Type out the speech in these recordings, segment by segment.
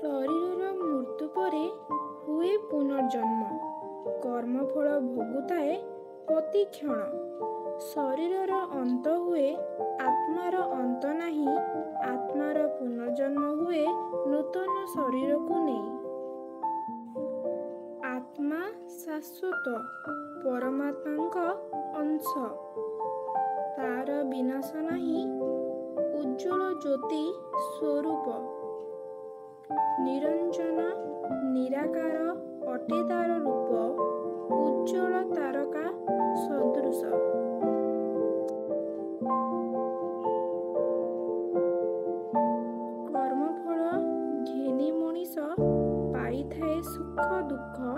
ଶରୀରର ମୃତ୍ୟୁ ପରେ ହୁଏ ପୁନର୍ଜନ୍ମ। କର୍ମଫଳ ଭୋଗୁଥାଏ ପ୍ରତିକ୍ଷଣ। ଶରୀରର ଅନ୍ତ ହୁଏ, ଆତ୍ମାର ଅନ୍ତ ନାହିଁ। ଆତ୍ମାର ପୁନର୍ଜନ୍ମ ହୁଏ ନୂତନ ଶରୀରକୁ ନେଇ। ଆତ୍ମା ଶାଶ୍ୱତ, ପରମାତ୍ମାଙ୍କ ଅଂଶ। ତାର ବିନାଶ ନାହିଁ। ଉଜ୍ଜ୍ୱଳ ଜ୍ୟୋତି ସ୍ୱରୂପ। ନିରଞ୍ଜନ ନିରାକାର ଅଟେ ତାର ରୂପ। ଉଜ୍ଜ୍ୱଳ ତାରକା ସଦୃଶ। କର୍ମଫଳ ଘେନି ମଣିଷ ପାଇଥାଏ ସୁଖ ଦୁଃଖ।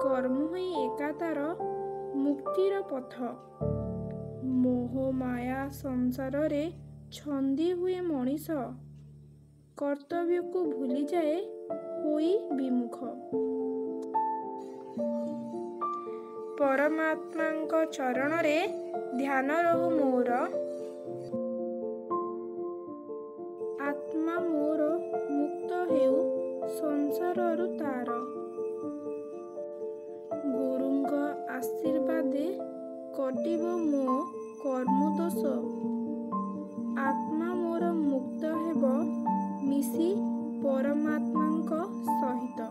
କର୍ମ ହିଁ ଏକା ତାର ମୁକ୍ତିର ପଥ। ମୋହ ମାୟା ସଂସାରରେ ଛନ୍ଦି ହୁଏ ମଣିଷ। କର୍ତ୍ତବ୍ୟକୁ ଭୁଲିଯାଏ ହୋଇ ବିମୁଖ। ପରମାତ୍ମାଙ୍କ ଚରଣରେ ଧ୍ୟାନ ରହୁ ମୋର। ଆତ୍ମା ମୋର ମୁକ୍ତ ହେଉ ସଂସାରରୁ ତାର। ଗୁରୁଙ୍କ ଆଶୀର୍ବାଦେ କଟିବ ମୋ କର୍ମଦୋଷ। ଆତ୍ମା ମୋର ମୁକ୍ତ ହେବ ମିଶି ପରମାତ୍ମାଙ୍କ ସହିତ।